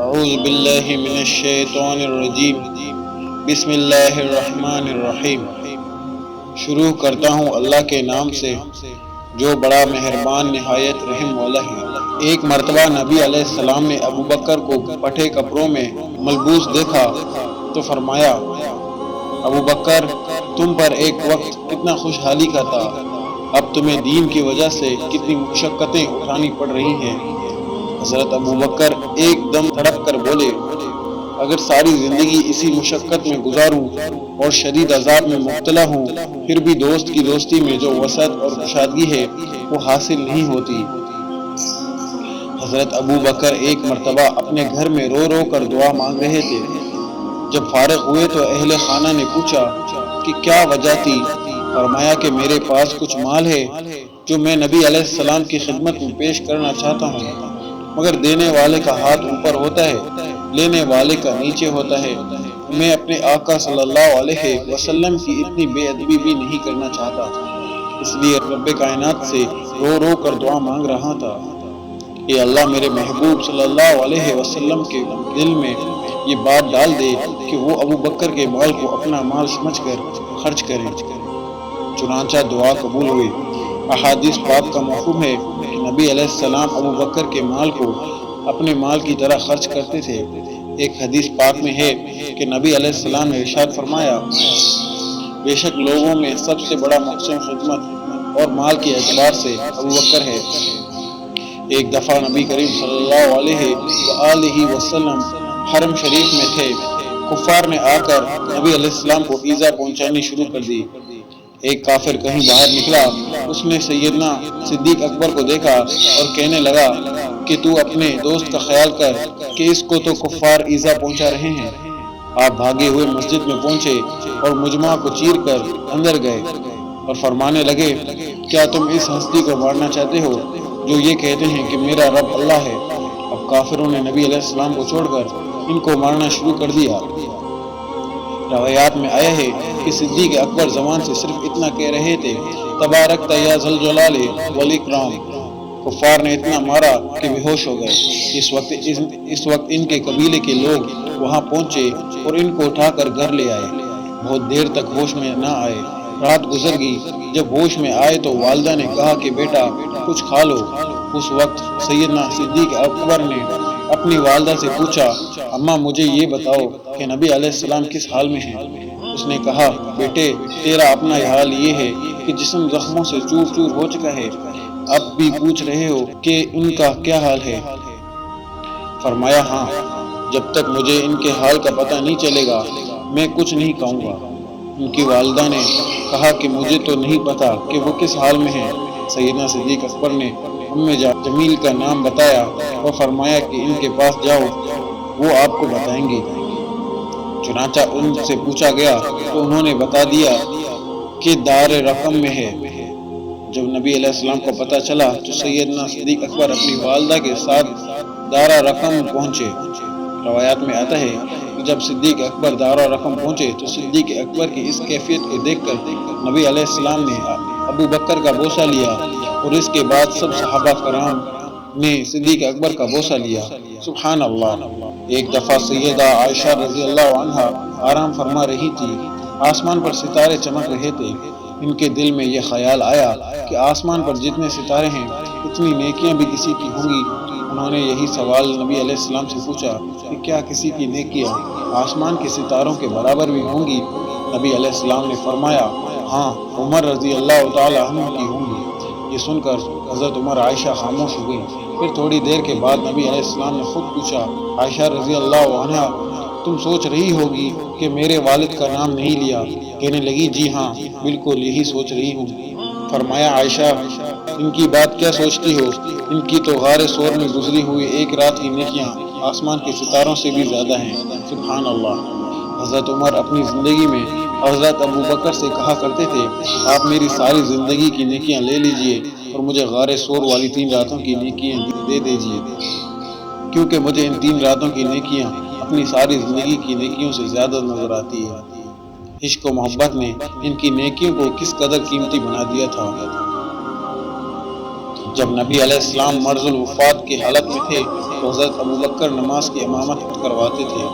اعوذ باللہ من الشیطان الرجیم بسم اللہ الرحمن الرحیم۔ شروع کرتا ہوں اللہ کے نام سے جو بڑا مہربان نہایت رحم والا ہے۔ ایک مرتبہ نبی علیہ السلام نے ابو بکر کو پھٹے کپڑوں میں ملبوس دیکھا تو فرمایا، ابو بکر، تم پر ایک وقت کتنا خوشحالی کا تھا، اب تمہیں دین کی وجہ سے کتنی مشقتیں اٹھانی پڑ رہی ہیں۔ حضرت ابو بکر ایک دم تڑپ کر بولے، اگر ساری زندگی اسی مشقت میں گزاروں اور شدید عذاب میں مبتلا ہوں پھر بھی دوست کی دوستی میں جو وسعت اور کشادگی ہے وہ حاصل نہیں ہوتی۔ حضرت ابو بکر ایک مرتبہ اپنے گھر میں رو رو کر دعا مانگ رہے تھے۔ جب فارغ ہوئے تو اہل خانہ نے پوچھا کہ کیا وجہ تھی؟ فرمایا کہ میرے پاس کچھ مال ہے جو میں نبی علیہ السلام کی خدمت میں پیش کرنا چاہتا ہوں، مگر دینے والے کا ہاتھ اوپر ہوتا ہے، لینے والے کا نیچے ہوتا ہے۔ میں اپنے آقا صلی اللہ علیہ وسلم کی اتنی بے ادبی بھی نہیں کرنا چاہتا، اس لیے رب کائنات سے رو رو کر دعا مانگ رہا تھا، اے اللہ میرے محبوب صلی اللہ علیہ وسلم کے دل میں یہ بات ڈال دے کہ وہ ابو بکر کے مال کو اپنا مال سمجھ کر خرچ کریں۔ چنانچہ دعا قبول ہوئی۔ احادیث پاک کا مفہوم ہے کہ نبی علیہ السلام ابو بکر کے مال کو اپنے مال کی طرح خرچ کرتے تھے۔ ایک حدیث پاک میں ہے کہ نبی علیہ السلام نے ارشاد فرمایا، بے شک لوگوں میں سب سے بڑا محسن خدمت اور مال کے اعتبار سے ابو بکر ہے۔ ایک دفعہ نبی کریم صلی اللہ علیہ وآلہ وسلم حرم شریف میں تھے، کفار نے آ کر نبی علیہ السلام کو ایذا پہنچانی شروع کر دی۔ ایک کافر کہیں باہر نکلا، اس نے سیدنا صدیق اکبر کو دیکھا اور کہنے لگا کہ تو اپنے دوست کا خیال کر کہ اس کو تو کفار ایذا پہنچا رہے ہیں۔ آپ بھاگے ہوئے مسجد میں پہنچے اور مجمع کو چیر کر اندر گئے اور فرمانے لگے، کیا تم اس ہستی کو مارنا چاہتے ہو جو یہ کہتے ہیں کہ میرا رب اللہ ہے؟ اب کافروں نے نبی علیہ السلام کو چھوڑ کر ان کو مارنا شروع کر دیا۔ روایات میں آیا ہے کہ صدیق اکبر زبان سے صرف اتنا کہہ رہے تھے، تبارک یا ذل جلال والاکرام۔ کفار نے اتنا مارا کہ بے ہوش ہو گئے۔ اس وقت ان کے قبیلے کے لوگ وہاں پہنچے اور ان کو اٹھا کر گھر لے آئے۔ بہت دیر تک ہوش میں نہ آئے، رات گزر گئی۔ جب ہوش میں آئے تو والدہ نے کہا کہ بیٹا کچھ کھا لو۔ اس وقت سیدنا صدیق اکبر نے اپنی والدہ سے پوچھا، اماں مجھے یہ بتاؤ کہ نبی علیہ السلام کس حال میں ہیں؟ اس نے کہا، بیٹے تیرا اپنا حال یہ ہے کہ جسم زخموں سے چور چور ہو چکا ہے، اب بھی پوچھ رہے ہو کہ ان کا کیا حال ہے؟ فرمایا، ہاں، جب تک مجھے ان کے حال کا پتہ نہیں چلے گا میں کچھ نہیں کہوں گا۔ ان کی والدہ نے کہا کہ مجھے تو نہیں پتا کہ وہ کس حال میں ہیں۔ سیدنا صدیق اکبر نے جمیل کا نام بتایا اور فرمایا کہ ان کے پاس جاؤ، وہ آپ کو بتائیں گے۔ چنانچہ ان سے پوچھا گیا تو انہوں نے بتا دیا کہ دار رقم میں ہے۔ جب نبی علیہ السلام کو پتہ چلا تو سیدنا صدیق اکبر اپنی والدہ کے ساتھ دارا رقم پہنچے۔ روایات میں آتا ہے کہ جب صدیق اکبر دارا رقم پہنچے تو صدیق اکبر کی اس کیفیت کو دیکھ کر نبی علیہ السلام نے ابو بکر کا بوسہ لیا اور اس کے بعد سب صحابہ کرام نے صدیق اکبر کا بوسہ لیا۔ سبحان اللہ۔ ایک دفعہ سیدہ عائشہ رضی اللہ عنہا آرام فرما رہی تھی، آسمان پر ستارے چمک رہے تھے۔ ان کے دل میں یہ خیال آیا کہ آسمان پر جتنے ستارے ہیں اتنی نیکیاں بھی کسی کی ہوں گی۔ انہوں نے یہی سوال نبی علیہ السلام سے پوچھا کہ کیا کسی کی نیکیاں آسمان کے ستاروں کے برابر بھی ہوں گی؟ نبی علیہ السلام نے فرمایا، ہاں، عمر رضی اللہ تعالی عنہ کی ہوں گی۔ یہ سن کر حضرت عمر عائشہ خاموش ہو گئی۔ پھر تھوڑی دیر کے بعد نبی علیہ السلام نے خود پوچھا، عائشہ رضی اللہ عنہا تم سوچ رہی ہوگی کہ میرے والد کا نام نہیں لیا؟ کہنے لگی، جی ہاں، بالکل یہی سوچ رہی ہوں۔ فرمایا، عائشہ ان کی بات کیا سوچتی ہو؟ ان کی تو غار ثور میں گزری ہوئی ایک رات کی نیکیاں آسمان کے ستاروں سے بھی زیادہ ہیں۔ سبحان اللہ۔ حضرت عمر اپنی زندگی میں حضرت ابو بکر سے کہا کرتے تھے، آپ میری ساری زندگی کی نیکیاں لے لیجئے اور مجھے غار ثور والی 3 راتوں کی نیکیاں دے دیجئے، کیونکہ مجھے ان 3 راتوں کی نیکیاں اپنی ساری زندگی کی نیکیوں سے زیادہ نظر آتی ہے۔ عشق و محبت نے ان کی نیکیوں کو کس قدر قیمتی بنا دیا تھا۔ جب نبی علیہ السلام مرض الوفات کی حالت میں تھے تو حضرت ابو بکر نماز کی امامت کرواتے تھے۔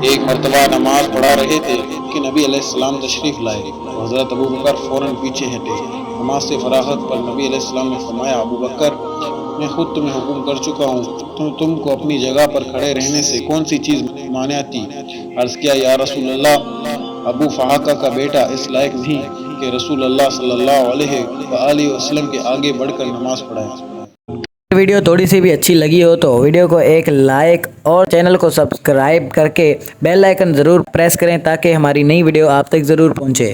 ایک مرتبہ نماز پڑھا رہے تھے کہ نبی علیہ السلام تشریف لائے تو حضرت ابو بکر فوراً پیچھے ہٹے۔ نماز سے فراغت پر نبی علیہ السلام نے فرمایا، ابو بکر، میں خود تمہیں حکم کر چکا ہوں، تم کو اپنی جگہ پر کھڑے رہنے سے کون سی چیز مانع تھی؟ عرض کیا، یا رسول اللہ، ابو فحاقہ کا بیٹا اس لائق نہیں کہ رسول اللہ صلی اللہ علیہ وآلہ وسلم کے آگے بڑھ کر نماز پڑھائے۔ ویڈیو تھوڑی سی بھی اچھی لگی ہو تو ویڈیو کو ایک لائک اور چینل کو سبسکرائب کر کے بیل آئیکن ضرور پریس کریں تاکہ ہماری نئی ویڈیو آپ تک ضرور پہنچے۔